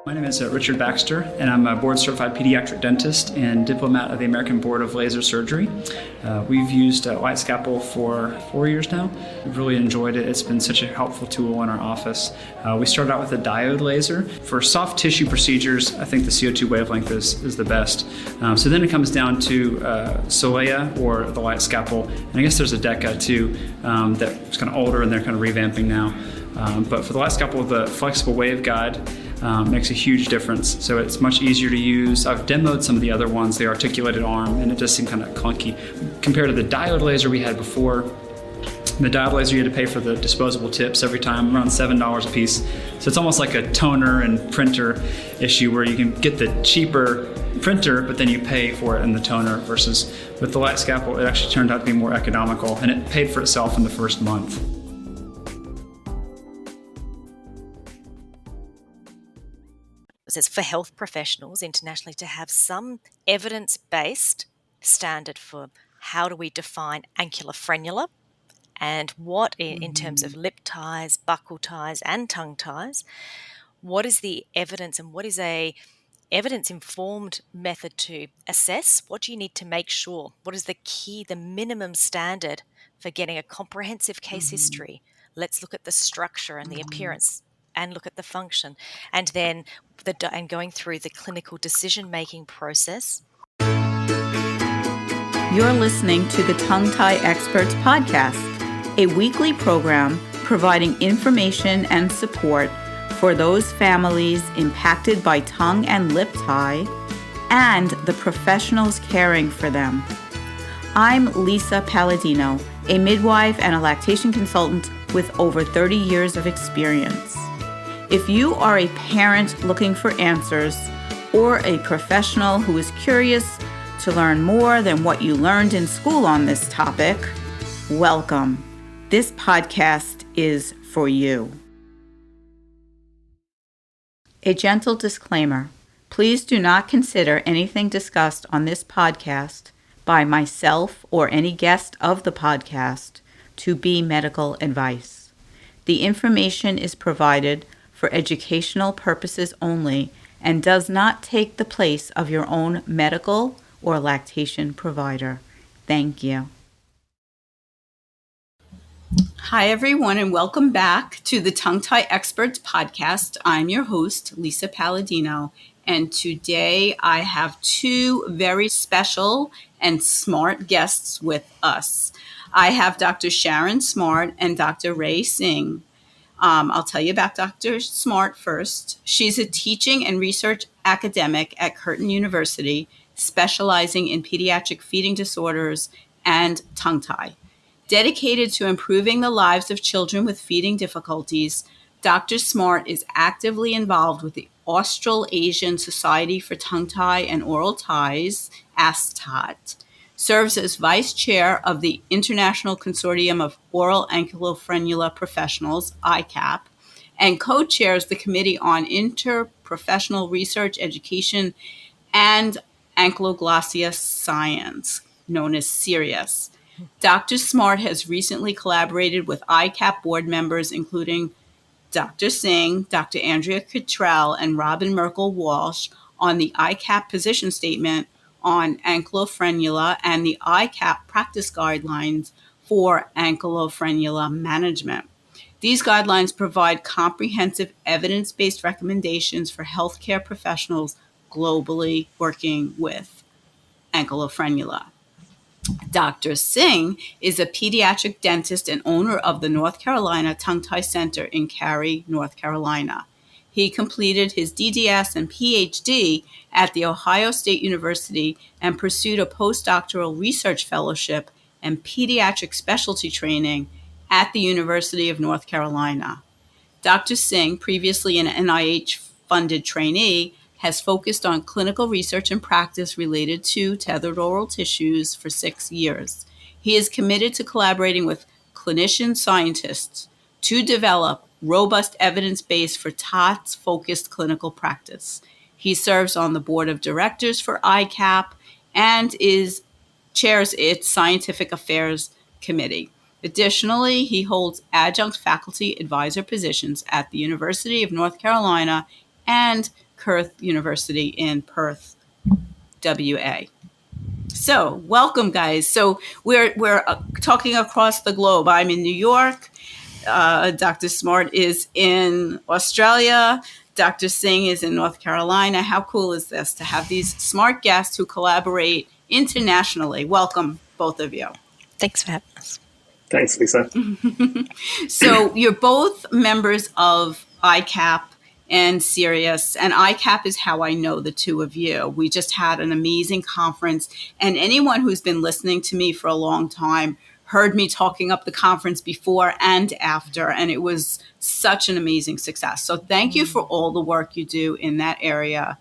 My name is Richard Baxter, and I'm a board-certified pediatric dentist and diplomat of the American Board of Laser Surgery. We've used Light Scalpel for 4 years now. We've really enjoyed it. It's been such a helpful tool in our office. We started out with a diode laser. For soft tissue procedures, I think the CO2 wavelength is the best. So then it comes down to Solea or the Light Scalpel, and I guess there's a Deca too that's kind of older and they're kind of revamping now. But for the Light Scalpel, the flexible waveguide makes a huge difference. So it's much easier to use. I've demoed some of the other ones, the articulated arm, and it just seemed kind of clunky compared to the diode laser we had before. The diode laser, you had to pay for the disposable tips every time, around $7 a piece. So it's almost like a toner and printer issue where you can get the cheaper printer, but then you pay for it in the toner, versus with the Light Scalpel, it actually turned out to be more economical, and it paid for itself in the first month. It's for health professionals internationally to have some evidence-based standard for how do we define ankylar frenula and what in terms of lip ties, buccal ties and tongue ties, what is the evidence and what is a evidence-informed method to assess? What do you need to make sure? What is the key, the minimum standard for getting a comprehensive case history? Let's look at the structure and the appearance and look at the function, and then and going through the clinical decision-making process. You're listening to the Tongue Tie Experts podcast, a weekly program providing information and support for those families impacted by tongue and lip tie and the professionals caring for them. I'm Lisa Paladino, a midwife and a lactation consultant with over 30 years of experience. If you are a parent looking for answers or a professional who is curious to learn more than what you learned in school on this topic, welcome. This podcast is for you. A gentle disclaimer. Please do not consider anything discussed on this podcast by myself or any guest of the podcast to be medical advice. The information is provided for educational purposes only and does not take the place of your own medical or lactation provider. Thank you. Hi, everyone, and welcome back to the Tongue Tie Experts podcast. I'm your host, Lisa Paladino, and today I have two very special and smart guests with us. I have Dr. Sharon Smart and Dr. Tseng. I'll tell you about Dr. Smart first. She's a teaching and research academic at Curtin University, specializing in pediatric feeding disorders and tongue tie. Dedicated to improving the lives of children with feeding difficulties, Dr. Smart is actively involved with the Australasian Society for Tongue Tie and Oral Ties, ASTOT, serves as vice chair of the International Consortium of Oral Ankylofrenula Professionals, ICAP, and co-chairs the Committee on Interprofessional Research, Education, and Ankyloglossia Science, known as CIREAS. Dr. Smart has recently collaborated with ICAP board members, including Dr. Tseng, Dr. Andrea Cottrell, and Robin Merkel-Walsh on the ICAP position statement on ankylofrenula and the ICAP practice guidelines for ankylofrenula management. These guidelines provide comprehensive evidence-based recommendations for healthcare professionals globally working with ankylofrenula. Dr. Tseng is a pediatric dentist and owner of the North Carolina Tongue Tie Center in Cary, North Carolina. He completed his DDS and PhD at The Ohio State University and pursued a post-doctoral research fellowship and pediatric specialty training at the University of North Carolina. Dr. Tseng, previously an NIH-funded trainee, has focused on clinical research and practice related to tethered oral tissues for 6 years. He is committed to collaborating with clinician scientists to develop robust evidence base for TOTs-focused clinical practice. He serves on the board of directors for ICAP and chairs its scientific affairs committee. Additionally, he holds adjunct faculty advisor positions at the University of North Carolina and Curtin University in Perth, WA. So welcome, guys. So we're talking across the globe. I'm in New York. Dr. Smart is in Australia. Dr. Tseng is in North Carolina. How cool is this to have these smart guests who collaborate internationally? Welcome, both of you. Thanks for having us. Thanks, Lisa. So you're both members of ICAP and CIREAS, and ICAP is how I know the two of you. We just had an amazing conference, and anyone who's been listening to me for a long time heard me talking up the conference before and after, and it was such an amazing success. So thank you for all the work you do in that area.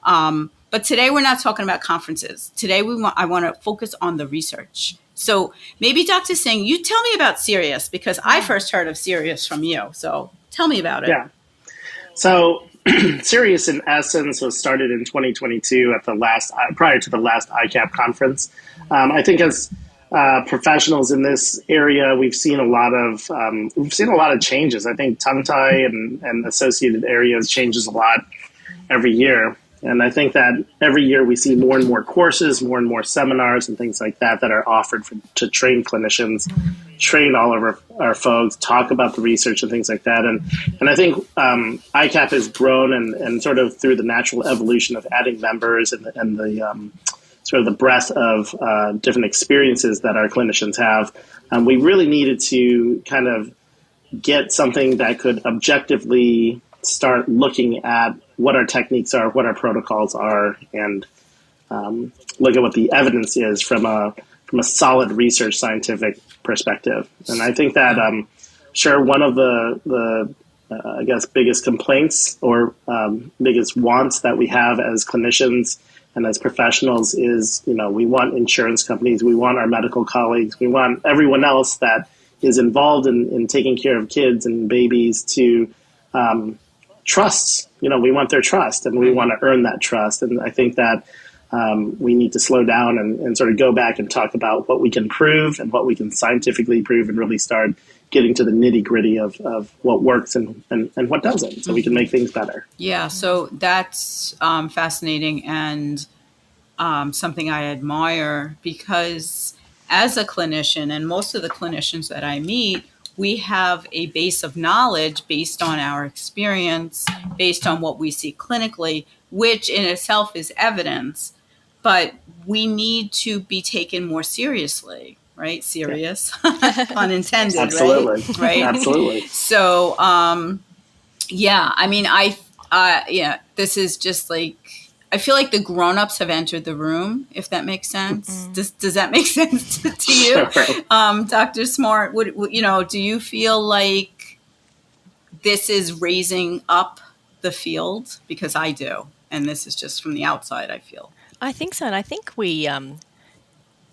But today we're not talking about conferences. Today I want to focus on the research. So maybe Dr. Tseng, you tell me about CIREAS, because I first heard of CIREAS from you. So tell me about it. Yeah. So CIREAS, in essence, was started in 2022 at prior to the last ICAP conference. I think as professionals in this area, we've seen a lot of changes. I think tongue tie and associated areas changes a lot every year. And I think that every year we see more and more courses, more and more seminars and things like that are offered to train clinicians, train all of our folks, talk about the research and things like that. And I think ICAP has grown and sort of through the natural evolution of adding members and the sort of the breadth of different experiences that our clinicians have. We really needed to kind of get something that could objectively start looking at what our techniques are, what our protocols are, and look at what the evidence is from a solid research scientific perspective. And I think that sure, one of the I guess biggest complaints or biggest wants that we have as clinicians and as professionals is, we want insurance companies, we want our medical colleagues, we want everyone else that is involved in taking care of kids and babies to trust. We want their trust, and we want to earn that trust. And I think that we need to slow down and sort of go back and talk about what we can prove and what we can scientifically prove, and really start getting to the nitty gritty of what works and what doesn't, so we can make things better. Yeah, so that's fascinating and something I admire, because as a clinician, and most of the clinicians that I meet, we have a base of knowledge based on our experience, based on what we see clinically, which in itself is evidence, but we need to be taken more seriously, right? Serious, pun intended, Absolutely. Right? Absolutely. So, yeah, I mean, this is just like, I feel like the grown-ups have entered the room, if that makes sense. Does that make sense to you? Sure. Dr. Smart, do you feel like this is raising up the field? Because I do. And this is just from the outside, I feel. I think so. And I think we,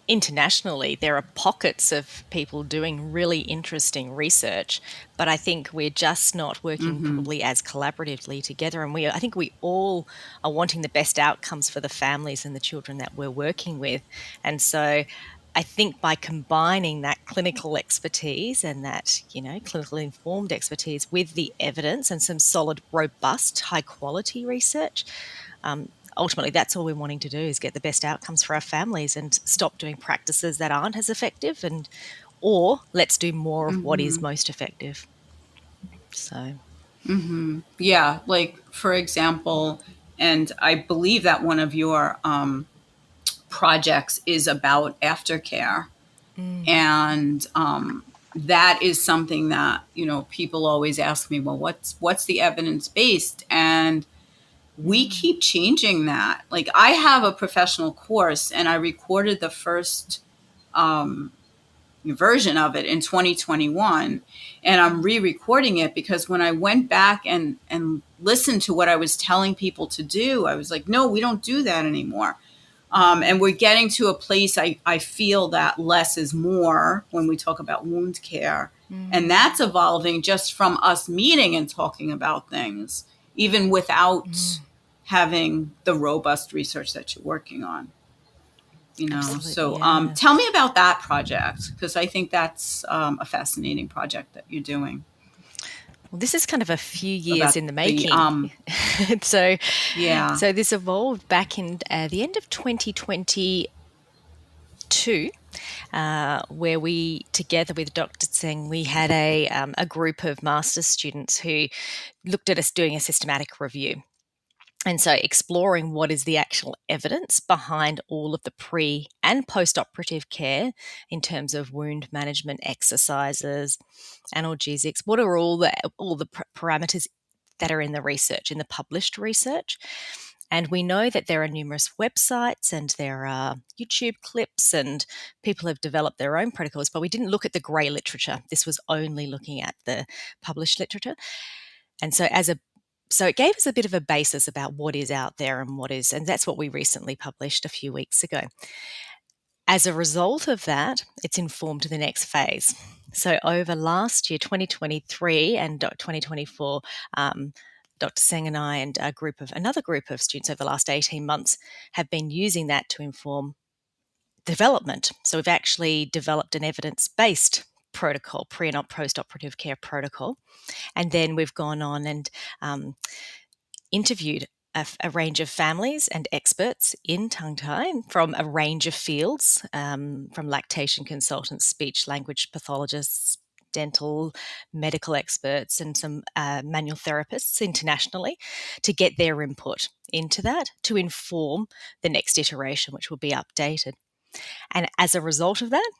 internationally, there are pockets of people doing really interesting research, but I think we're just not working probably as collaboratively together. And I think we all are wanting the best outcomes for the families and the children that we're working with. And so I think by combining that clinical expertise and that, clinical informed expertise with the evidence and some solid, robust, high quality research, ultimately, that's all we're wanting to do, is get the best outcomes for our families and stop doing practices that aren't as effective, or let's do more of what is most effective. So, yeah, like for example, and I believe that one of your projects is about aftercare, and that is something that people always ask me, well, what's the evidence based? And we keep changing that. Like, I have a professional course, and I recorded the first version of it in 2021, and I'm re-recording it because when I went back and listened to what I was telling people to do, I was like, no, we don't do that anymore. And we're getting to a place I feel that less is more when we talk about wound care. And that's evolving just from us meeting and talking about things, even without having the robust research that you're working on. Absolutely, So yeah. Tell me about that project, because I think that's a fascinating project that you're doing. Well, this is kind of a few years about in the making. So this evolved back in the end of 2022, where we, together with Dr. Tseng, we had a group of master's students who looked at us doing a systematic review. And so exploring what is the actual evidence behind all of the pre and post-operative care in terms of wound management exercises, analgesics, what are all the parameters that are in the research, in the published research. And we know that there are numerous websites and there are YouTube clips and people have developed their own protocols, but we didn't look at the grey literature. This was only looking at the published literature. And so so it gave us a bit of a basis about what is out there and that's what we recently published a few weeks ago. As a result of that, it's informed the next phase. So over last year, 2023 and 2024, Dr. Tseng and I and another group of students over the last 18 months have been using that to inform development. So we've actually developed an evidence-based protocol, pre and post-operative care protocol. And then we've gone on and interviewed a range of families and experts in tongue tie from a range of fields, from lactation consultants, speech language pathologists, dental medical experts, and some manual therapists internationally to get their input into that to inform the next iteration, which will be updated. And as a result of that,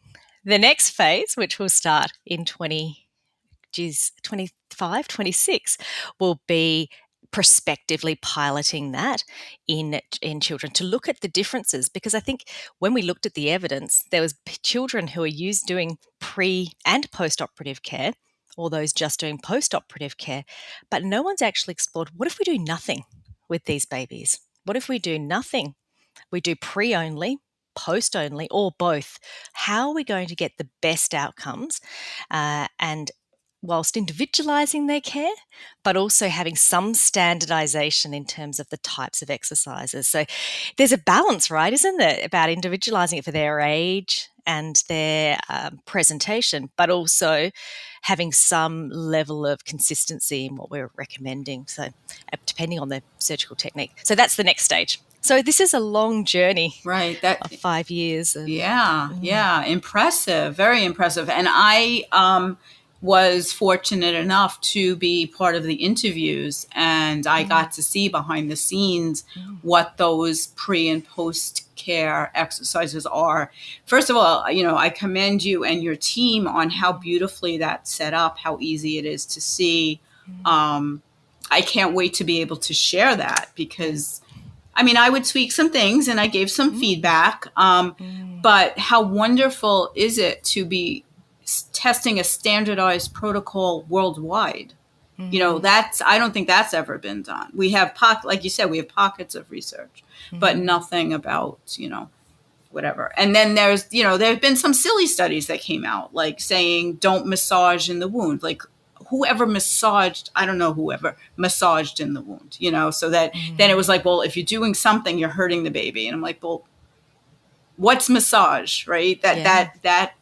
the next phase, which will start in 25, 26, will be prospectively piloting that in children to look at the differences, because I think when we looked at the evidence, there was children who are doing pre and post-operative care, or those just doing post-operative care, but no one's actually explored, what if we do nothing with these babies? What if we do nothing? We do pre only, post only, or both. How are we going to get the best outcomes and whilst individualizing their care, but also having some standardization in terms of the types of exercises? So there's a balance, right, isn't there, about individualizing it for their age and their presentation, but also having some level of consistency in what we're recommending, so depending on the surgical technique. So that's the next stage. So this is a long journey, right? Of 5 years. Impressive, very impressive. And I was fortunate enough to be part of the interviews, and I got to see behind the scenes what those pre and post care exercises are. First of all, I commend you and your team on how beautifully that's set up, how easy it is to see. I can't wait to be able to share that, because I would tweak some things and I gave some feedback, but how wonderful is it to be testing a standardized protocol worldwide? I don't think that's ever been done. We have like you said, we have pockets of research, but nothing about, whatever. And then there have been some silly studies that came out, like saying don't massage in the wound. Like whoever massaged in the wound, so that then it was like, well, if you're doing something, you're hurting the baby. And I'm like, well, what's massage, right? That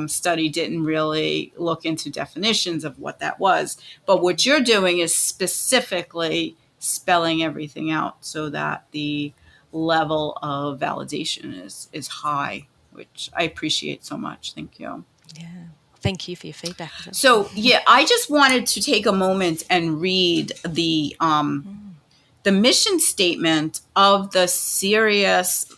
study didn't really look into definitions of what that was. But what you're doing is specifically spelling everything out so that the level of validation is high, which I appreciate so much. Thank you. Yeah. Thank you for your feedback. So, I just wanted to take a moment and read the mission statement of the CIREAS,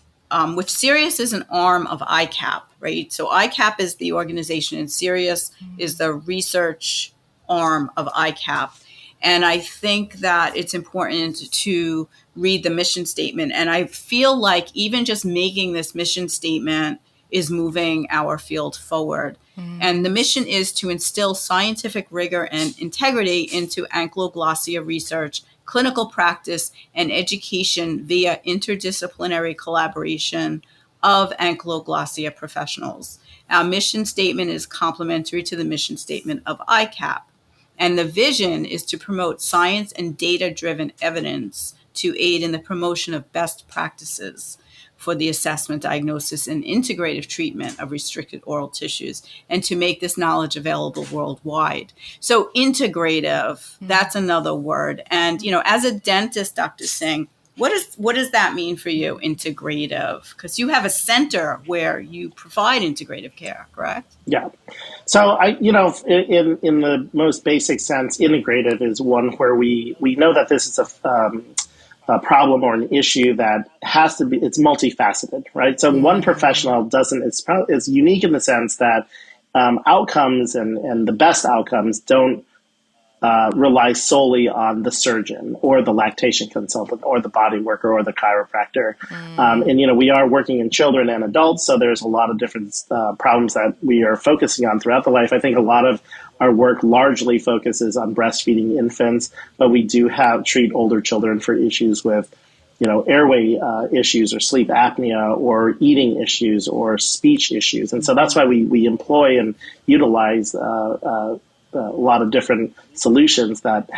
which CIREAS is an arm of ICAP, right? So ICAP is the organization and CIREAS is the research arm of ICAP. And I think that it's important to read the mission statement. And I feel like even just making this mission statement is moving our field forward. And the mission is to instill scientific rigor and integrity into ankyloglossia research, clinical practice, and education via interdisciplinary collaboration of ankyloglossia professionals. Our mission statement is complementary to the mission statement of ICAP. And the vision is to promote science and data-driven evidence to aid in the promotion of best practices for the assessment, diagnosis, and integrative treatment of restricted oral tissues, and to make this knowledge available worldwide. So integrative, that's another word. And, as a dentist, Dr. Tseng, what does that mean for you, integrative? Because you have a center where you provide integrative care, correct? Yeah. So in the most basic sense, integrative is one where we know that this is a problem or an issue that has to be, it's multifaceted, right? So one professional it's unique in the sense that outcomes and the best outcomes don't rely solely on the surgeon or the lactation consultant or the body worker or the chiropractor. And we are working in children and adults, so there's a lot of different problems that we are focusing on throughout the life. I think a lot of our work largely focuses on breastfeeding infants, but we do treat older children for issues with airway issues or sleep apnea or eating issues or speech issues. And so that's why we employ and utilize a lot of different solutions that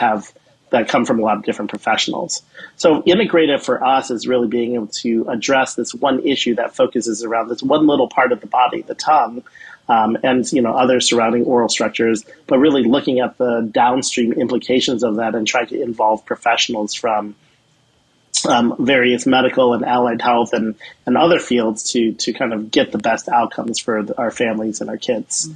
come from a lot of different professionals. So integrative for us is really being able to address this one issue that focuses around this one little part of the body, the tongue, and other surrounding oral structures, but really looking at the downstream implications of that and trying to involve professionals from various medical and allied health and other fields to kind of get the best outcomes for our families and our kids.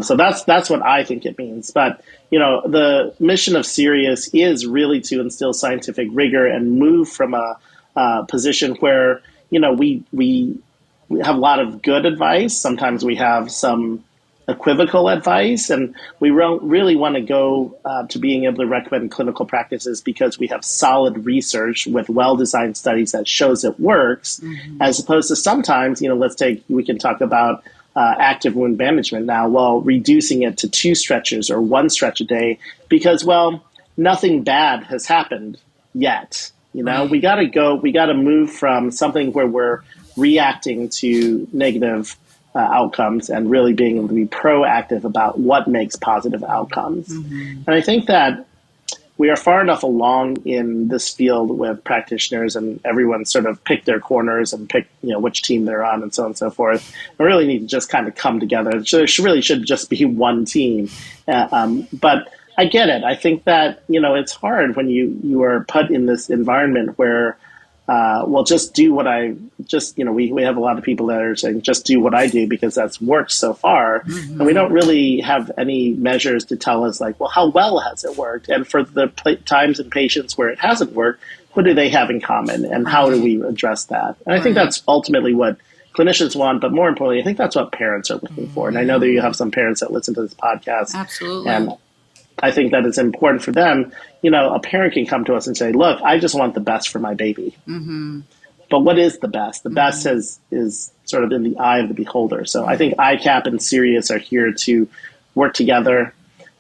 So that's what I think it means. But, the mission of CIREAS is really to instill scientific rigor and move from a position where, we have a lot of good advice. Sometimes we have some equivocal advice, and we really want to go to being able to recommend clinical practices because we have solid research with well-designed studies that shows it works, as opposed to sometimes, we can talk about active wound management now, reducing it to 2 stretches or 1 stretch a day because, nothing bad has happened yet. We got to move from something where we're reacting to negative outcomes and really being able to be proactive about what makes positive outcomes. And I think that we are far enough along in this field with practitioners and everyone sort of pick their corners and pick, which team they're on and so on and so forth. We really need to just kind of come together. So there really should just be one team. But I get it. I think that, it's hard when you are put in this environment where just do what we have a lot of people that are saying, just do what I do because that's worked so far. And we don't really have any measures to tell us how well has it worked? And for the times and patients where it hasn't worked, what do they have in common? And how do we address that? And I think that's ultimately what clinicians want, but more importantly, I think that's what parents are looking for. And I know that you have some parents that listen to this podcast. Absolutely. And I think that it's important for them. A parent can come to us and say, look, I just want the best for my baby. But what is the best? The best is sort of in the eye of the beholder. So I think ICAP and CIREAS are here to work together.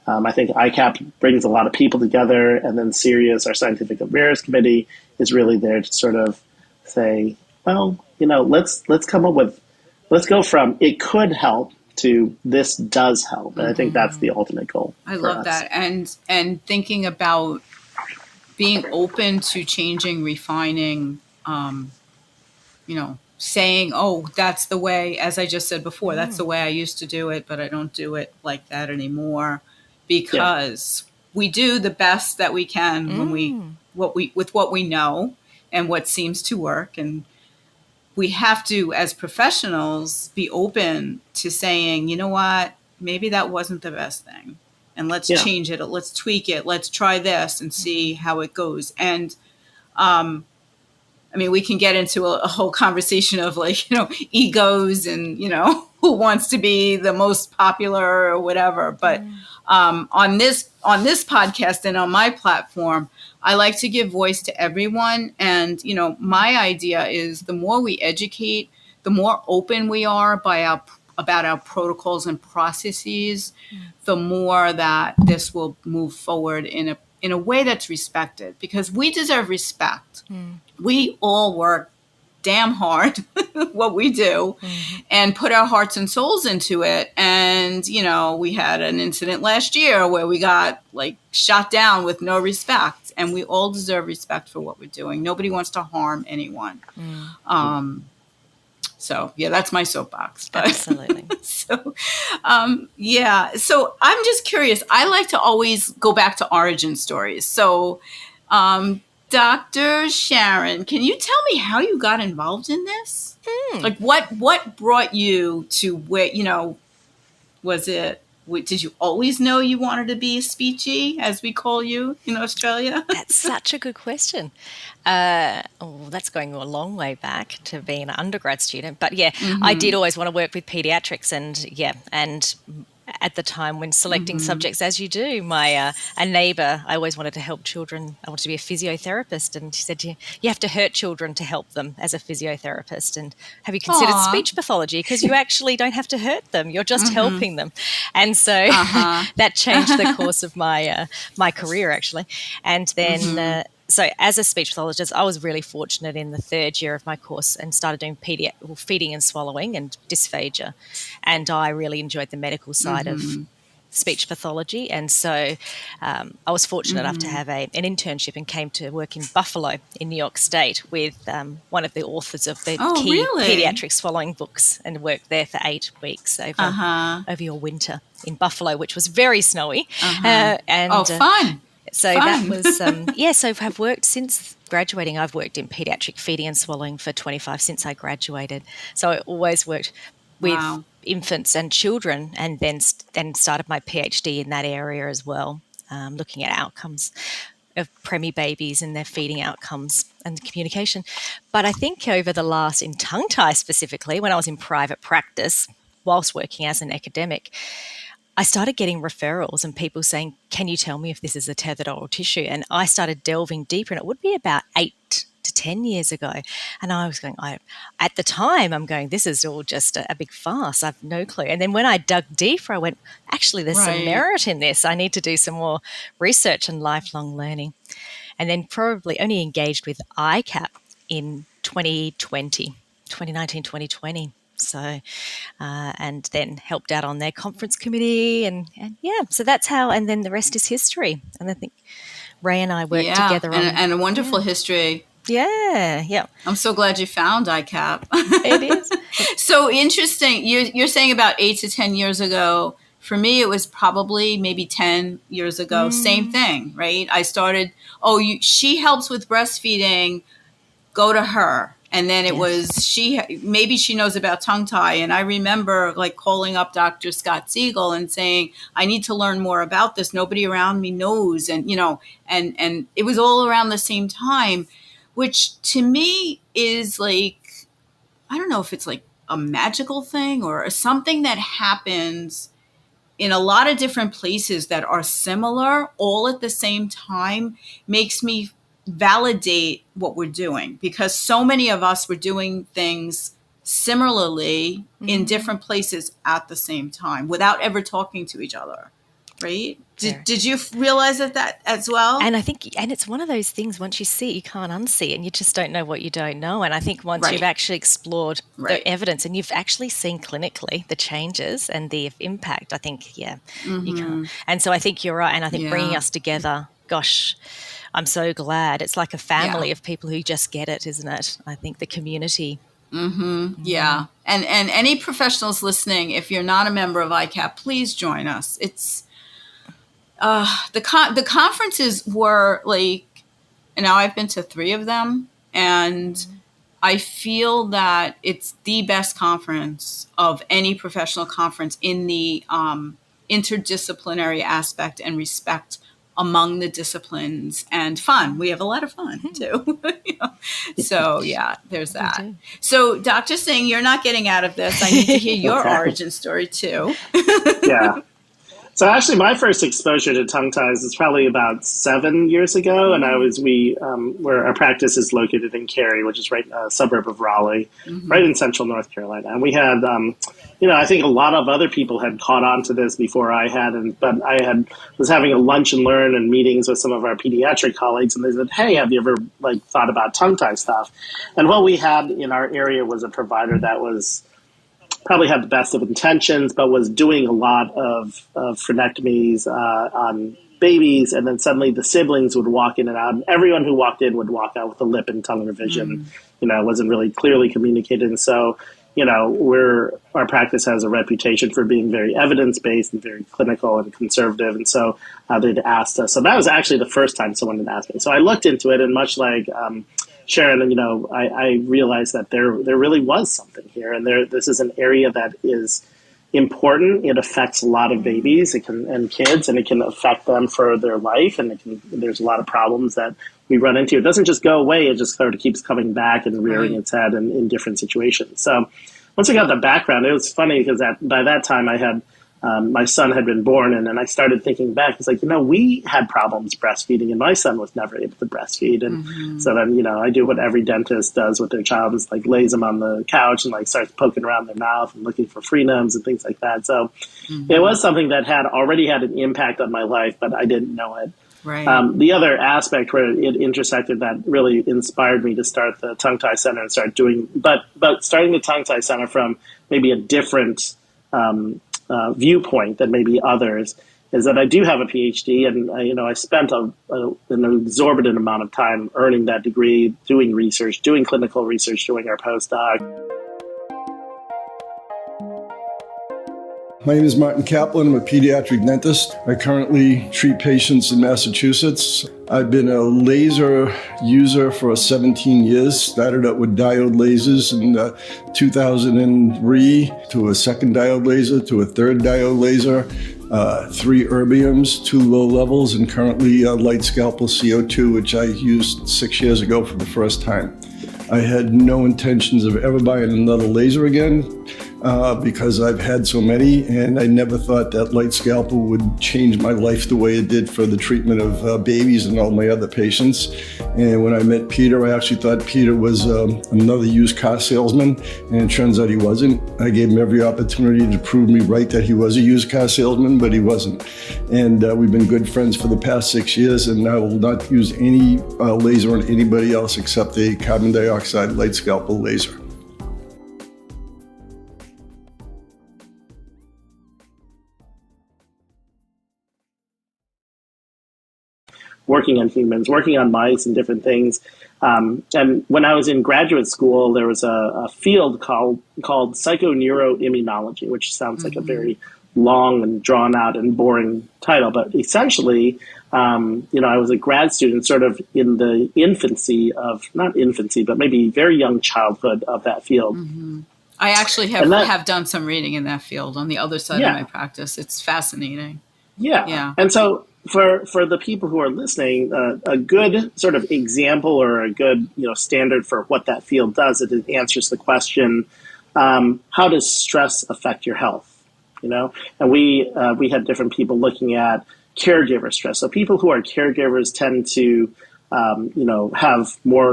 I think ICAP brings a lot of people together, and then CIREAS, our scientific affairs committee, is really there to sort of say, let's go from it could help to this does help. And I think that's the ultimate goal. I love that. And thinking about being open to changing, refining, saying, that's the way, as I just said before, that's the way I used to do it, but I don't do it like that anymore because we do the best that we can with what we know and what seems to work. And we have to, as professionals, be open to saying, you know what, maybe that wasn't the best thing. And let's change it. Let's tweak it. Let's try this and see how it goes. And, we can get into a whole conversation of egos and, who wants to be the most popular or whatever. But on this podcast and on my platform, I like to give voice to everyone. And, my idea is the more we educate, the more open we are about our protocols and processes, the more that this will move forward in a way that's respected, because we deserve respect. We all work damn hard what we do and put our hearts and souls into it. And, we had an incident last year where we got shot down with no respect, and we all deserve respect for what we're doing. Nobody wants to harm anyone. So yeah, that's my soapbox. But, Absolutely. So I'm just curious. I like to always go back to origin stories. So Dr. Sharon, can you tell me how you got involved in this? Like what brought you to where, did you always know you wanted to be a speechy, as we call you in Australia? That's such a good question. That's going a long way back to being an undergrad student. But yeah, I did always want to work with pediatrics, and at the time when selecting subjects, as you do, a neighbour, I always wanted to help children. I wanted to be a physiotherapist, and she said, you have to hurt children to help them as a physiotherapist. And have you considered speech pathology? Because you actually don't have to hurt them. You're just helping them. And so that changed the course of my career, actually. And then so as a speech pathologist, I was really fortunate in the third year of my course and started doing feeding and swallowing and dysphagia. And I really enjoyed the medical side of speech pathology. And so I was fortunate enough to have an internship and came to work in Buffalo in New York State with one of the authors of the key pediatric swallowing books, and worked there for 8 weeks over your winter in Buffalo, which was very snowy. Fun. So that was, so I've worked since graduating. I've worked in pediatric feeding and swallowing for 25 since I graduated. So I always worked with infants and children, and then started my PhD in that area as well, looking at outcomes of preemie babies and their feeding outcomes and communication. But I think over the last, in tongue tie specifically, when I was in private practice, whilst working as an academic, I started getting referrals and people saying, can you tell me if this is a tethered oral tissue? And I started delving deeper, and it would be about 8 to 10 years ago. And I was going, at the time, I'm going, this is all just a big farce. I've no clue. And then when I dug deeper, I went, actually, there's some merit in this. I need to do some more research and lifelong learning. And then probably only engaged with ICAP in 2019, 2020. So, and then helped out on their conference committee and so that's how, and then the rest is history. And I think Ray and I worked together and a wonderful history. Yeah. I'm so glad you found ICAP. It is. So interesting. You're saying about 8 to 10 years ago. For me, it was probably maybe 10 years ago. Same thing, right? I started, she helps with breastfeeding, go to her. And then it was maybe she knows about tongue tie. And I remember like calling up Dr. Scott Siegel and saying, I need to learn more about this. Nobody around me knows. And, and it was all around the same time, which to me is like, I don't know if it's like a magical thing or something that happens in a lot of different places that are similar all at the same time, makes me validate what we're doing, because so many of us were doing things similarly in different places at the same time without ever talking to each other, right? Did you realize that as well? And I think, and it's one of those things, once you see it, you can't unsee it, and you just don't know what you don't know. And I think once you've actually explored the evidence and you've actually seen clinically the changes and the impact, I think, you can't. And so I think you're right. And I think bringing us together, gosh, I'm so glad. It's like a family of people who just get it, isn't it? I think the community. Yeah. And any professionals listening, if you're not a member of ICAP, please join us. It's the conferences were like, now I've been to 3 of them, and I feel that it's the best conference of any professional conference in the interdisciplinary aspect and respect among the disciplines, and fun. We have a lot of fun too. So there's that. So Dr. Tseng, you're not getting out of this. I need to hear your origin story too. Yeah. So actually, my first exposure to tongue ties is probably about 7 years ago, and where our practice is located in Cary, which is right a suburb of Raleigh, right in central North Carolina. And we had, I think a lot of other people had caught on to this before I had, but was having a lunch and learn and meetings with some of our pediatric colleagues, and they said, "Hey, have you ever thought about tongue tie stuff?" And what we had in our area was a provider that was probably had the best of intentions, but was doing a lot of frenectomies on babies, and then suddenly the siblings would walk in and out, and everyone who walked in would walk out with a lip and tongue revision. Wasn't really clearly communicated. And so our practice has a reputation for being very evidence-based and very clinical and conservative. And so they'd asked us. So that was actually the first time someone had asked me. So I looked into it, and much like Sharon, I realized that there really was something here. And this is an area that is important. It affects a lot of babies and kids, and it can affect them for their life. And there's a lot of problems that we run into. It doesn't just go away. It just sort of keeps coming back and rearing its head in different situations. So once I got the background, it was funny because by that time I had my son had been born, and then I started thinking back. It's like, we had problems breastfeeding, and my son was never able to breastfeed. And so then, I do what every dentist does with their child, is like lays them on the couch and like starts poking around their mouth and looking for frenums and things like that. So it was something that had already had an impact on my life, but I didn't know it. Right. The other aspect where it intersected that really inspired me to start the Tongue Tie Center and start doing, but starting the Tongue Tie Center from maybe a different viewpoint than maybe others, is that I do have a PhD, and I spent an exorbitant amount of time earning that degree, doing research, doing clinical research, doing our postdoc. My name is Martin Kaplan. I'm a pediatric dentist. I currently treat patients in Massachusetts. I've been a laser user for 17 years. Started out with diode lasers in 2003, to a second diode laser, to a third diode laser, 3 erbiums, 2 low levels, and currently light scalpel CO2, which I used 6 years ago for the first time. I had no intentions of ever buying another laser again because I've had so many, and I never thought that light scalpel would change my life the way it did for the treatment of babies and all my other patients. And when I met Peter, I actually thought Peter was another used car salesman, and it turns out he wasn't. I gave him every opportunity to prove me right that he was a used car salesman, but he wasn't. And we've been good friends for the past 6 years, and I will not use any laser on anybody else except a carbon dioxide light scalpel laser. Working on humans, working on mice and different things. And when I was in graduate school, there was a field called psychoneuroimmunology, which sounds like a very long and drawn out and boring title. But essentially, I was a grad student sort of in the infancy of, not infancy, but maybe very young childhood of that field. I actually have done some reading in that field on the other side of my practice. It's fascinating. Yeah. And so for the people who are listening, a good sort of example or a good standard for what that field does, it answers the question, how does stress affect your health? And we had different people looking at caregiver stress. So people who are caregivers tend to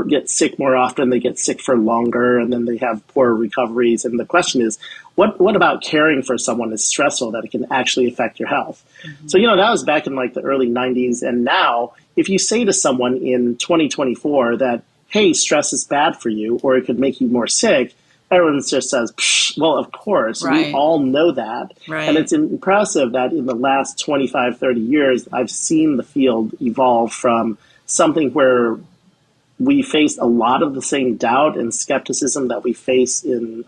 get sick more often, they get sick for longer, and then they have poor recoveries. And the question is, what about caring for someone is stressful that it can actually affect your health? So, that was back in like the early 90s. And now if you say to someone in 2024 that, hey, stress is bad for you, or it could make you more sick, everyone just says, well, of course, we all know that. And it's impressive that in the last 25, 30 years, I've seen the field evolve from something where we faced a lot of the same doubt and skepticism that we face in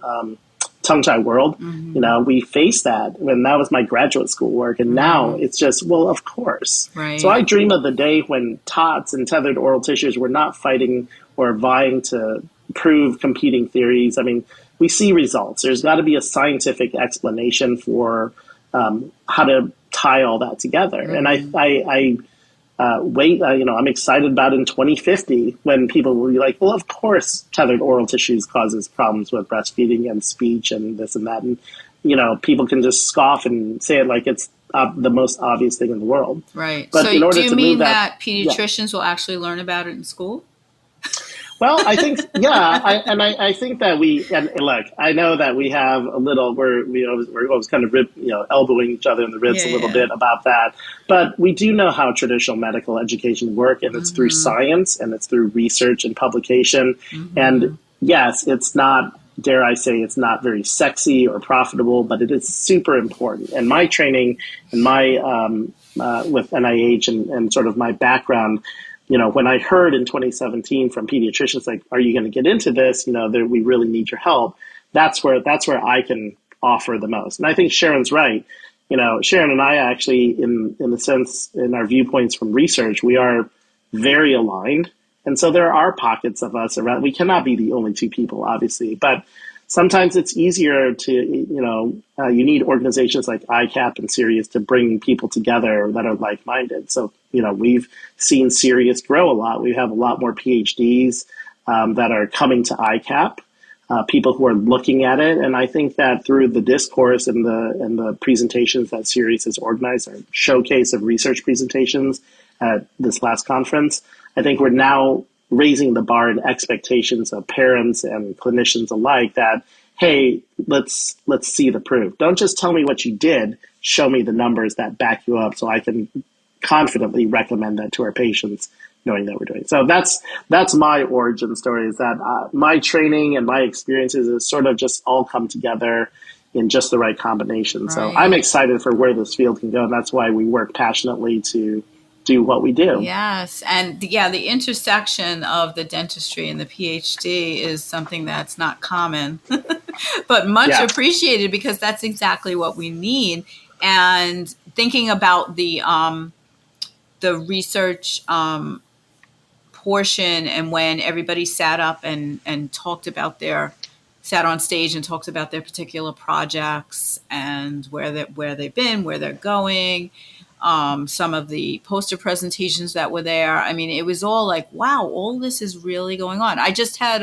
tongue tie world. We faced that when that was my graduate school work. And now it's just, well, of course. So I dream of the day when TOTs and tethered oral tissues were not fighting or vying to prove competing theories. I mean, we see results. There's got to be a scientific explanation for how to tie all that together. And I'm excited about in 2050 when people will be like, well, of course, tethered oral tissues causes problems with breastfeeding and speech and this and that. And, people can just scoff and say it like it's the most obvious thing in the world. Right. But so in order do you to mean move that pediatricians will actually learn about it in school? Well, I think, I think that look, I know that we have a little, we're always kind of elbowing each other in the ribs a little bit about that. But we do know how traditional medical education work, and it's through science, and it's through research and publication. And yes, it's not, dare I say, it's not very sexy or profitable, but it is super important. And my training and my, with NIH and sort of my background, when I heard in 2017 from pediatricians, like, are you going to get into this? We really need your help. that's where I can offer the most. And I think Sharon's right. Sharon and I actually, in the sense, in our viewpoints from research, we are very aligned. And so there are pockets of us around. We cannot be the only two people, obviously, but sometimes it's easier to, you need organizations like ICAP and CIREAS to bring people together that are like-minded. So, we've seen CIREAS grow a lot. We have a lot more PhDs that are coming to ICAP, people who are looking at it. And I think that through the discourse and the presentations that CIREAS has organized, our showcase of research presentations at this last conference, I think we're now raising the bar and expectations of parents and clinicians alike that, hey, let's see the proof. Don't just tell me what you did, show me the numbers that back you up so I can confidently recommend that to our patients, knowing that we're doing it. So that's my origin story, is that my training and my experiences has sort of just all come together in just the right combination. Right. So I'm excited for where this field can go, and that's why we work passionately to do what we do. Yes. And the intersection of the dentistry and the PhD is something that's not common, but much appreciated, because that's exactly what we need. And thinking about the research portion, and when everybody sat up and talked about sat on stage and talked about their particular projects and where they've been, where they're going, some of the poster presentations that were there. I mean, it was all like, wow, all this is really going on. I just had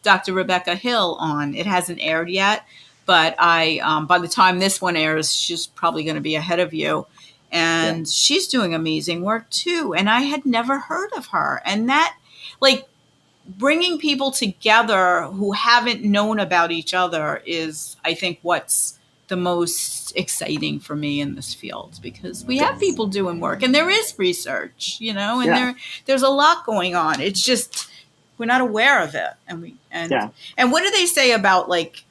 Dr. Rebecca Hill on. It hasn't aired yet, but by the time this one airs, she's probably going to be ahead of you. And she's doing amazing work too. And I had never heard of her. And that, like, bringing people together who haven't known about each other is, I think, what's the most exciting for me in this field, because we have people doing work and there is research, and there's a lot going on. It's just, we're not aware of it. And what do they say about, like,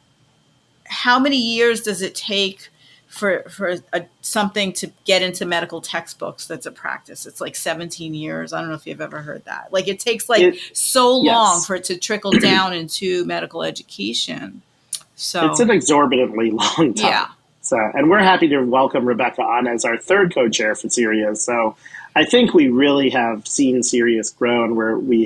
how many years does it take for something to get into medical textbooks that's a practice? It's like 17 years. I don't know if you've ever heard that. Like, it takes so long for it to trickle down into medical education. So it's an exorbitantly long time. Yeah. So, and we're happy to welcome Rebecca on as our third co-chair for CIREAS. So I think we really have seen CIREAS grow, and where we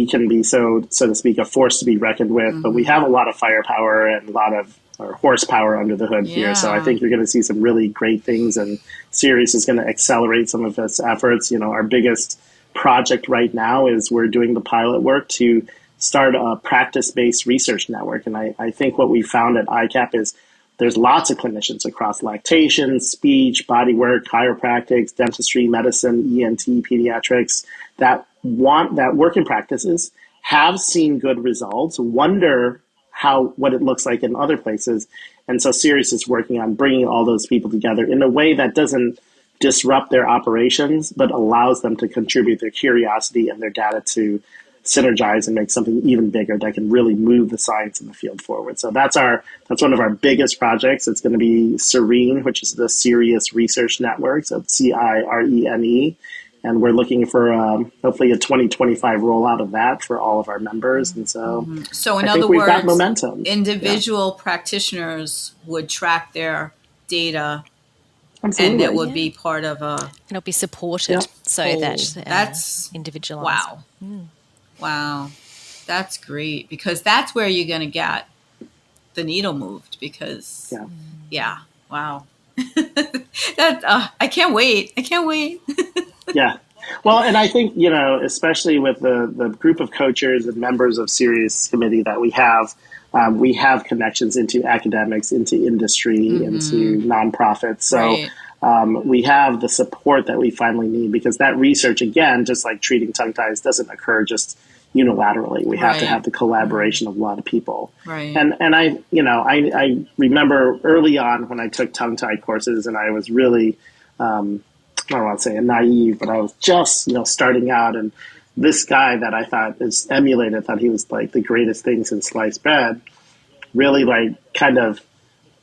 can be, so to speak, a force to be reckoned with. Mm-hmm. But we have a lot of firepower and a lot of horsepower under the hood here. So I think you're going to see some really great things, and CIREAS is going to accelerate some of its efforts. Our biggest project right now is we're doing the pilot work to start a practice-based research network. And I think what we found at ICAP is there's lots of clinicians across lactation, speech, bodywork, chiropractics, dentistry, medicine, ENT, pediatrics that work in practices, have seen good results, wonder what it looks like in other places. And so CIREAS is working on bringing all those people together in a way that doesn't disrupt their operations, but allows them to contribute their curiosity and their data to synergize and make something even bigger that can really move the science in the field forward. So that's one of our biggest projects. It's going to be CIRENE, which is the CIREAS Research Network, so CIRENE. And we're looking for hopefully a 2025 rollout of that for all of our members. And so, so in I other think we've words, got momentum. Individual practitioners would track their data. Absolutely. And that would be part of a... It'll be supported so that that's individualized. Wow. Wow. That's great, because that's where you're going to get the needle moved, because, wow. I can't wait. Yeah. Well, and I think, especially with the group of co-chairs and members of CIREAS committee that we have connections into academics, into industry, into nonprofits. So we have the support that we finally need, because that research, again, just like treating tongue ties, doesn't occur just unilaterally. We have to have the collaboration of a lot of people. Right. And I remember early on when I took tongue tie courses, and I was really, I don't want to say naive, but I was just, starting out, and this guy that I thought is emulated, thought he was like the greatest thing since sliced bread, really kind of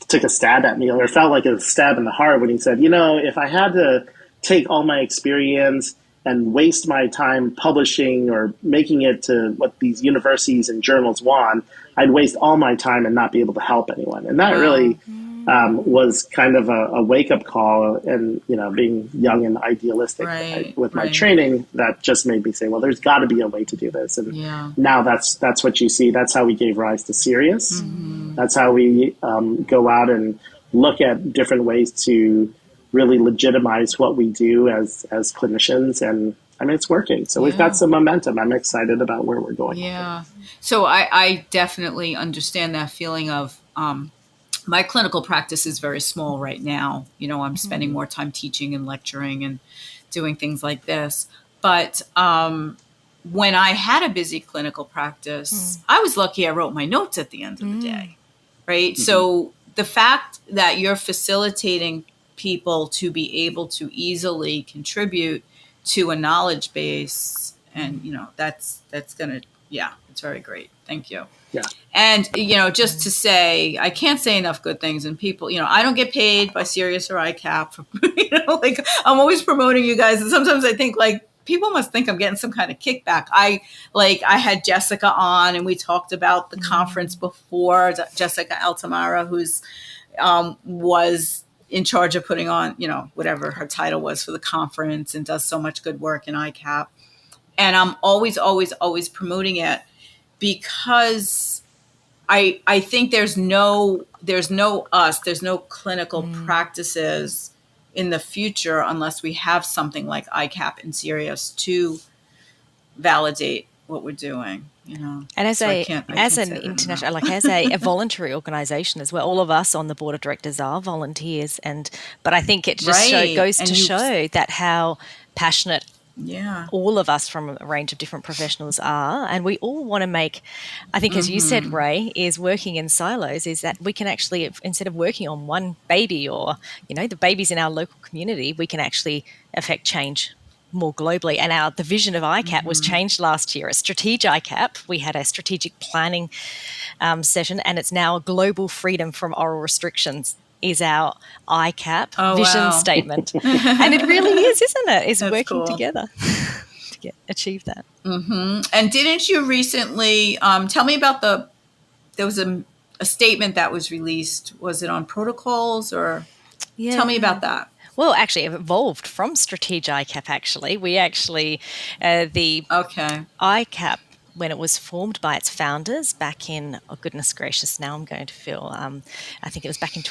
took a stab at me, or felt like a stab in the heart when he said, if I had to take all my experience and waste my time publishing or making it to what these universities and journals want, I'd waste all my time and not be able to help anyone. And that really was kind of a wake-up call. And, being young and idealistic with my training, that just made me say, well, there's got to be a way to do this. And now that's what you see. That's how we gave rise to CIREAS. That's how we go out and look at different ways to really legitimize what we do as clinicians. And I mean, it's working. So we've got some momentum. I'm excited about where we're going. Yeah. So I definitely understand that feeling of, my clinical practice is very small right now. I'm spending more time teaching and lecturing and doing things like this. But when I had a busy clinical practice, I was lucky I wrote my notes at the end of the day, right? So the fact that you're facilitating people to be able to easily contribute to a knowledge base, and that's gonna, it's very great. Thank you. Yeah. And just to say, I can't say enough good things. And people, I don't get paid by CIREAS or ICAP for, I'm always promoting you guys, and sometimes I think people must think I'm getting some kind of kickback. I had Jessica on, and we talked about the conference before. Jessica Altamara, who's was in charge of putting on, whatever her title was for the conference, and does so much good work in ICAP. And I'm always, always, always promoting it, because I think there's no clinical practices in the future unless we have something like ICAP and CIREAS to validate what we're doing. And as an international, as a voluntary organisation as well, all of us on the board of directors are volunteers, but I think it just goes to show that how passionate all of us from a range of different professionals are, and we all want to make, I think, as you said, Ray, is working in silos, is that we can actually, instead of working on one baby or, the babies in our local community, we can actually affect change more globally. And the vision of ICAP was changed last year. At Strategic ICAP, we had a strategic planning session, and it's now global freedom from oral restrictions is our ICAP vision statement. And it really is, isn't it? It's That's working together to achieve that. And didn't you recently, tell me about there was a statement that was released. Was it on protocols or tell me about that? Well, actually, it evolved from Strategic ICAP, actually. We actually, the ICAP, when it was formed by its founders back in, oh goodness gracious, now I'm going to feel, I think it was back in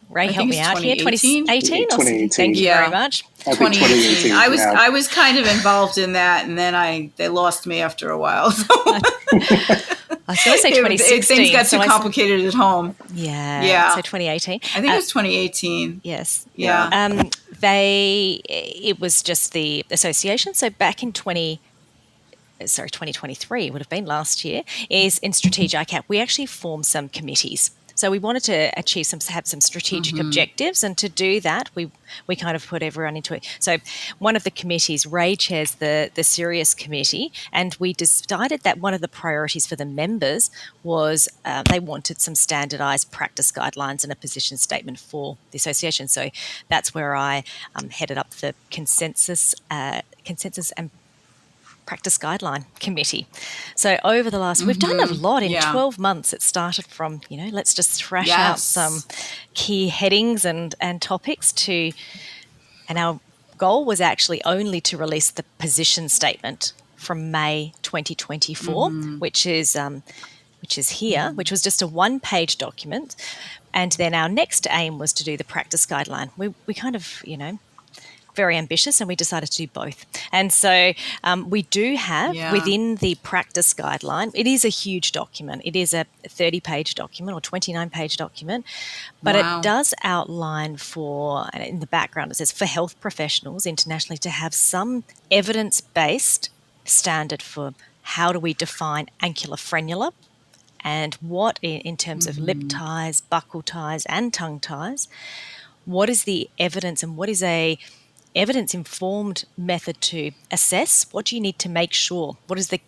Ray, help me out here, 2018 or something. Thank you very much. 2018. I was kind of involved in that, and then they lost me after a while. So. I was going to say 2016. Things got too complicated at home. Yeah. So 2018. I think it was 2018. Yes. Yeah. It was just the association. So back in 2023 would have been last year, is in Strategic ICAP, we actually formed some committees. So we wanted to have some strategic objectives, and to do that, we kind of put everyone into it. So one of the committees, Ray chairs the CIREAS committee, and we decided that one of the priorities for the members was they wanted some standardised practice guidelines and a position statement for the association. So that's where I headed up the consensus and practice guideline committee. So over the last, we've done a lot in 12 months. It started from, let's just thrash out some key headings and topics and our goal was actually only to release the position statement from May 2024, which is here, which was just a one-page document. And then our next aim was to do the practice guideline. We kind of, very ambitious, and we decided to do both. And so we do have within the practice guideline, it is a huge document. It is a 30-page document or 29-page document, but it does outline in the background, it says for health professionals internationally to have some evidence-based standard for how do we define ankylar frenula, and what in terms of lip ties, buccal ties, and tongue ties, what is the evidence and what is a evidence-informed method to assess what do you need to make sure, what is the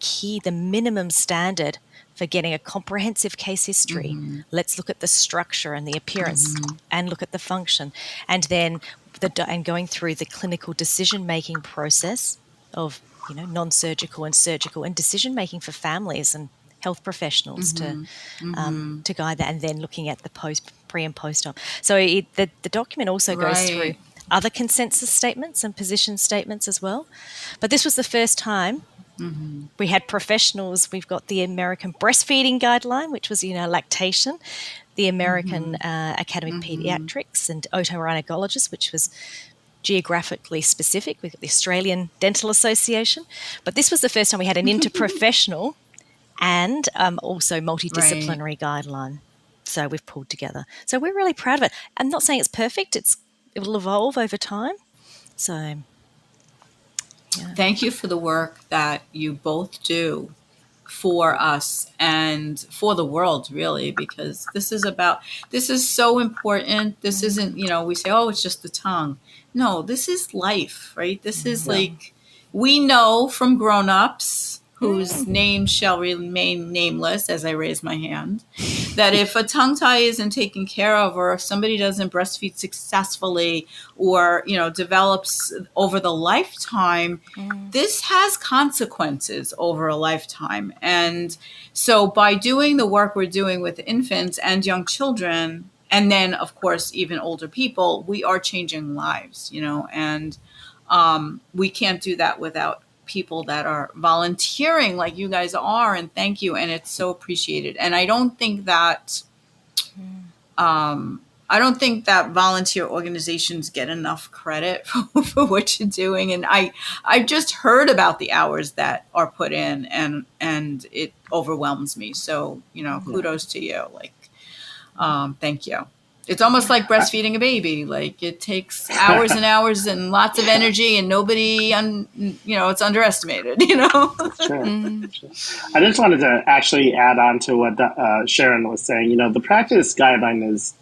minimum standard for getting a comprehensive case history. Let's look at the structure and the appearance and look at the function, and then and going through the clinical decision-making process of non-surgical and surgical and decision making for families and health professionals to guide that, and then looking at the pre and post-op. So the document also goes through other consensus statements and position statements as well. But this was the first time we had professionals. We've got the American Breastfeeding Guideline, which was lactation, the American Academy of Pediatrics, and otorhinolaryngologists, which was geographically specific. We've got the Australian Dental Association. But this was the first time we had an interprofessional and also multidisciplinary guideline. So we've pulled together. So we're really proud of it. I'm not saying it's perfect. It will evolve over time. So thank you for the work that you both do for us and for the world, really, because this is so important. This isn't, we say, oh, it's just the tongue. No, this is life, right? This is we know from grown-ups whose names shall remain nameless as I raise my hand, that if a tongue tie isn't taken care of, or if somebody doesn't breastfeed successfully, or, develops over the lifetime, this has consequences over a lifetime. And so by doing the work we're doing with infants and young children, and then, of course, even older people, we are changing lives, and we can't do that without people that are volunteering like you guys are, and thank you, and it's so appreciated. And I don't think that volunteer organizations get enough credit for what you're doing. And I've just heard about the hours that are put in, and it overwhelms me. So kudos to you. Thank you. It's almost like breastfeeding a baby. Like, it takes hours and hours and lots of energy, and nobody, it's underestimated, Sure. I just wanted to actually add on to what Sharon was saying. The practice guideline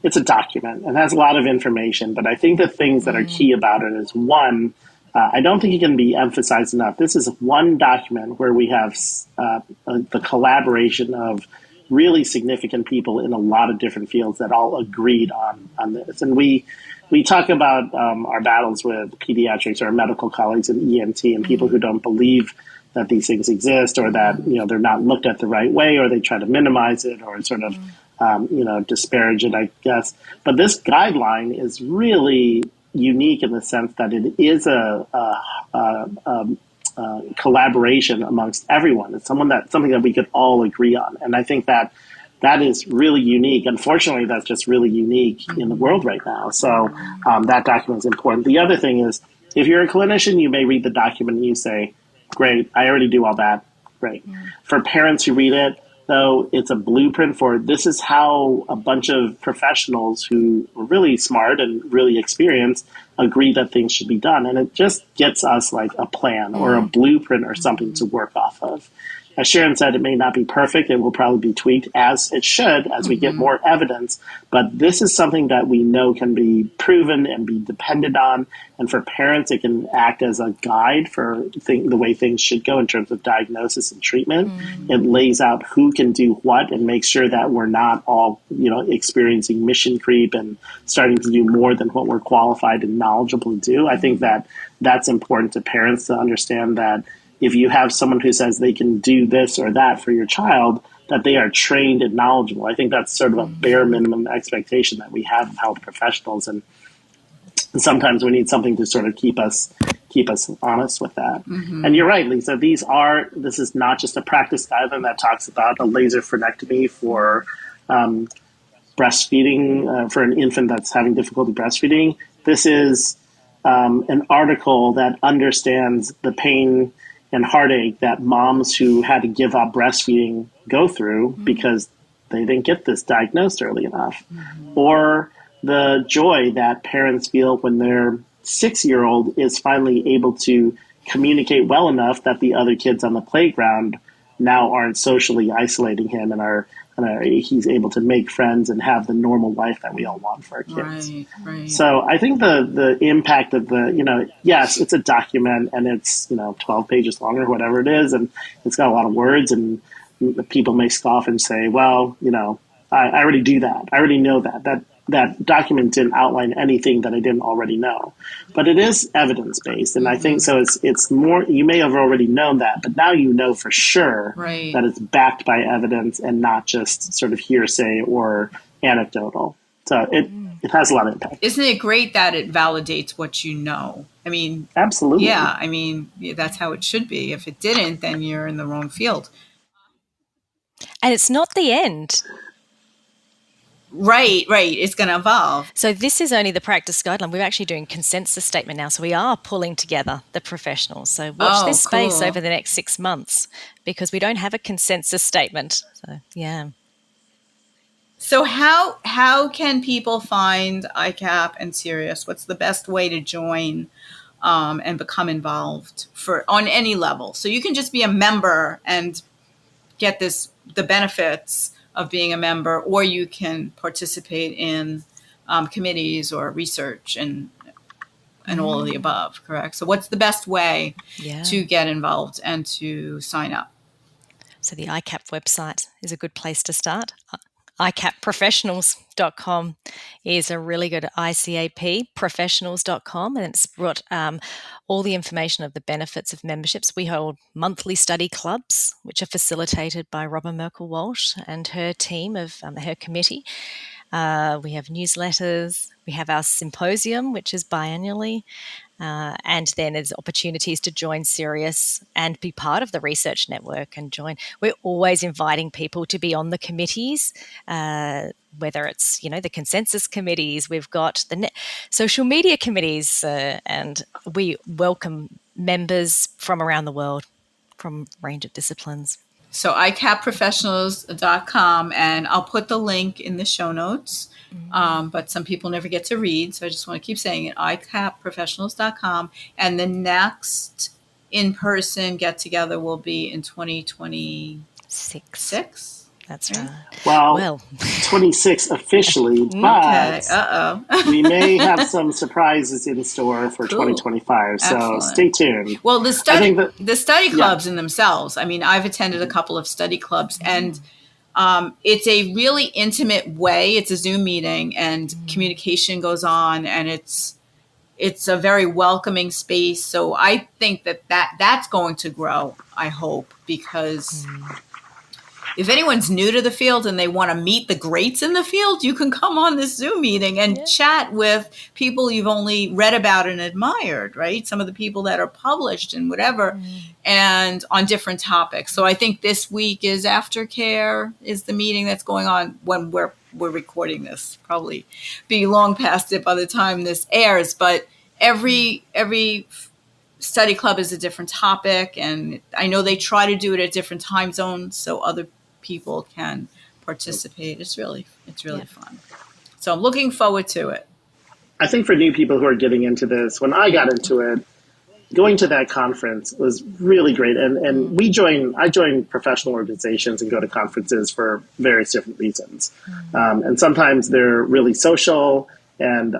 it's a document and has a lot of information, but I think the things that are key about it is, one, I don't think it can be emphasized enough. This is one document where we have the collaboration of really significant people in a lot of different fields that all agreed on this. And we talk about our battles with pediatrics, our medical colleagues in ENT, and people who don't believe that these things exist, or that they're not looked at the right way, or they try to minimize it, or sort of disparage it, I guess. But this guideline is really unique in the sense that it is a collaboration amongst everyone. It's something that we could all agree on. And I think that is really unique. Unfortunately, that's just really unique in the world right now. So that document is important. The other thing is, if you're a clinician, you may read the document and you say, great, I already do all that. Great. For parents who read it, though, it's a blueprint for this is how a bunch of professionals who are really smart and really experienced agree that things should be done. And it just gets us like a plan or a blueprint or something to work off of. As Sharon said, it may not be perfect. It will probably be tweaked, as it should, as we get more evidence. But this is something that we know can be proven and be depended on. And for parents, it can act as a guide for the way things should go in terms of diagnosis and treatment. It lays out who can do what and makes sure that we're not all, experiencing mission creep and starting to do more than what we're qualified and knowledgeable to do. I think that that's important to parents to understand, that if you have someone who says they can do this or that for your child, that they are trained and knowledgeable. I think that's sort of a bare minimum expectation that we have of health professionals. And sometimes we need something to sort of keep us honest with that. And you're right, Lisa, this is not just a practice guideline that talks about a laser frenectomy for breastfeeding, for an infant that's having difficulty breastfeeding. This is an article that understands the pain and heartache that moms who had to give up breastfeeding go through because they didn't get this diagnosed early enough. Or the joy that parents feel when their 6-year-old is finally able to communicate well enough that the other kids on the playground now aren't socially isolating him and he's able to make friends and have the normal life that we all want for our kids. Right. So I think the impact of yes, it's a document and it's, 12 pages long or whatever it is. And it's got a lot of words, and people may scoff and say, well, I already do that. I already know that. that document didn't outline anything that I didn't already know. But it is evidence-based. And I think so it's more, you may have already known that, but now you know for sure that it's backed by evidence and not just sort of hearsay or anecdotal. So it has a lot of impact. Isn't it great that it validates what you know? I mean, absolutely. Yeah, I mean, that's how it should be. If it didn't, then you're in the wrong field. And it's not the end. Right. It's going to evolve. So this is only the practice guideline. We're actually doing consensus statement now. So we are pulling together the professionals. So watch this space over the next 6 months, because we don't have a consensus statement. So, yeah. So how can people find ICAP and CIREAS? What's the best way to join and become involved on any level? So you can just be a member and get the benefits of being a member, or you can participate in committees or research and all of the above, correct? So what's the best way to get involved and to sign up? So the ICAP website is a good place to start. ICAPprofessionals.com is a really good ICAPprofessionals.com, and it's brought all the information of the benefits of memberships. We hold monthly study clubs, which are facilitated by Robin Merkel-Walsh and her team of her committee. We have newsletters. We have our symposium, which is biannually. And then there's opportunities to join CIREAS and be part of the research network and join. We're always inviting people to be on the committees, whether it's, the consensus committees. We've got the social media committees, and we welcome members from around the world, from a range of disciplines. So ICAPprofessionals.com, and I'll put the link in the show notes. But some people never get to read, so I just want to keep saying it, ICAPprofessionals.com. And the next in-person get-together will be in 2026. That's right. Well, 26 officially, but we may have some surprises in store for 2025. So Excellent. Stay tuned. Well, the study clubs in themselves, I mean, I've attended a couple of study clubs, and it's a really intimate way. It's a Zoom meeting, and communication goes on, and it's a very welcoming space. So I think that's going to grow, I hope, because if anyone's new to the field and they want to meet the greats in the field, you can come on this Zoom meeting and chat with people you've only read about and admired, right? Some of the people that are published and whatever, and on different topics. So I think this week is Aftercare is the meeting that's going on when we're recording this. Probably be long past it by the time this airs, but every study club is a different topic, and I know they try to do it at different time zones so other people can participate. It's really fun. So I'm looking forward to it. I think for new people who are getting into this, when I got into it, going to that conference was really great. And I join professional organizations and go to conferences for various different reasons. And sometimes they're really social and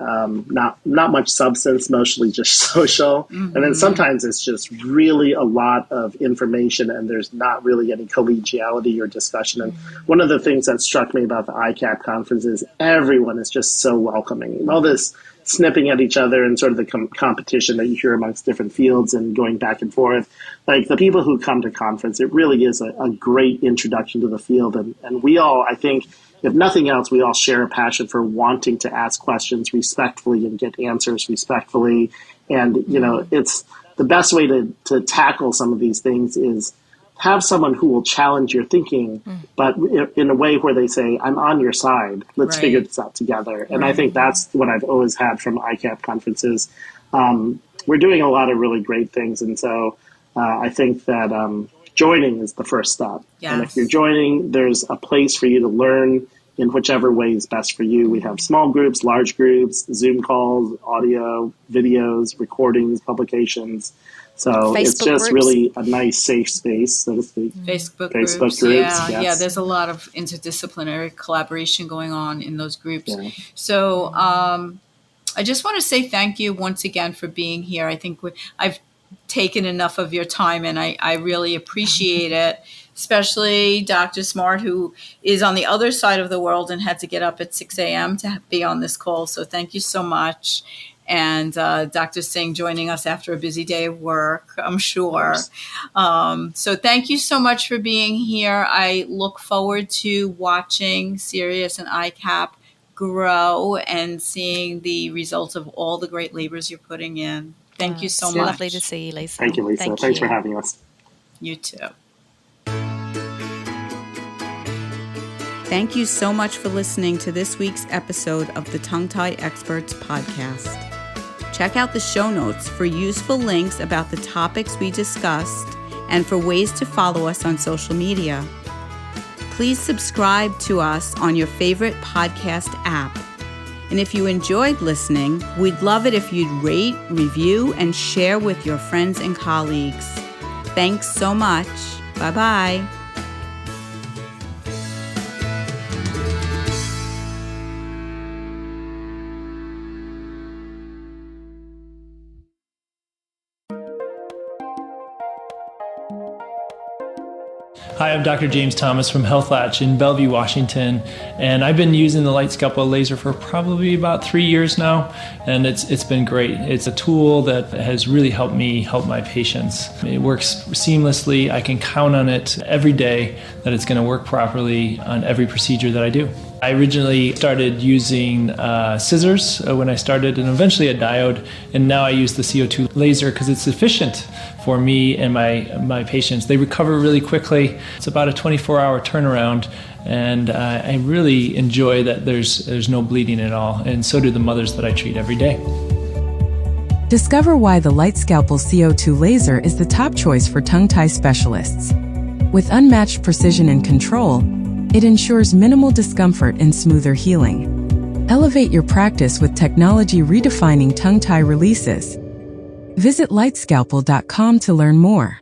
not much substance, mostly just social. And then sometimes it's just really a lot of information and there's not really any collegiality or discussion. And one of the things that struck me about the ICAP conference is everyone is just so welcoming. All this snipping at each other and sort of the competition that you hear amongst different fields and going back and forth. Like the people who come to conference, it really is a great introduction to the field. And we all, I think, if nothing else, we all share a passion for wanting to ask questions respectfully and get answers respectfully. And, it's the best way to tackle some of these things is have someone who will challenge your thinking, but in a way where they say, I'm on your side. Let's figure this out together. And I think that's what I've always had from ICAP conferences. We're doing a lot of really great things. And so I think that joining is the first step. Yes. And if you're joining, there's a place for you to learn in whichever way is best for you. We have small groups, large groups, Zoom calls, audio, videos, recordings, publications. So Facebook it's just groups. Really a nice, safe space, so to speak. Facebook groups. Yeah, there's a lot of interdisciplinary collaboration going on in those groups. Yeah. So I just want to say thank you once again for being here. I think I've taken enough of your time, and I really appreciate it. especially Dr. Smart, who is on the other side of the world and had to get up at 6 a.m. to be on this call. So thank you so much. And Dr. Tseng joining us after a busy day of work, I'm sure. So thank you so much for being here. I look forward to watching CIREAS and ICAP grow and seeing the results of all the great labors you're putting in. Thank you so much. Lovely to see you, Lisa. Thank you, Lisa. Thanks for having us. You too. Thank you so much for listening to this week's episode of the Tongue Tie Experts podcast. Check out the show notes for useful links about the topics we discussed and for ways to follow us on social media. Please subscribe to us on your favorite podcast app. And if you enjoyed listening, we'd love it if you'd rate, review, and share with your friends and colleagues. Thanks so much. Bye-bye. Hi, I'm Dr. James Thomas from Health Latch in Bellevue, Washington, and I've been using the light scalpel laser for probably about 3 years now, and it's been great. It's a tool that has really helped me help my patients. It works seamlessly. I can count on it every day that it's going to work properly on every procedure that I do. I originally started using scissors when I started, and eventually a diode, and now I use the CO2 laser because it's efficient for me and my patients. They recover really quickly. It's about a 24-hour turnaround, and I really enjoy that there's no bleeding at all, and so do the mothers that I treat every day. Discover why the Light Scalpel CO2 laser is the top choice for tongue tie specialists. With unmatched precision and control, it ensures minimal discomfort and smoother healing. Elevate your practice with technology redefining tongue tie releases. Visit lightscalpel.com to learn more.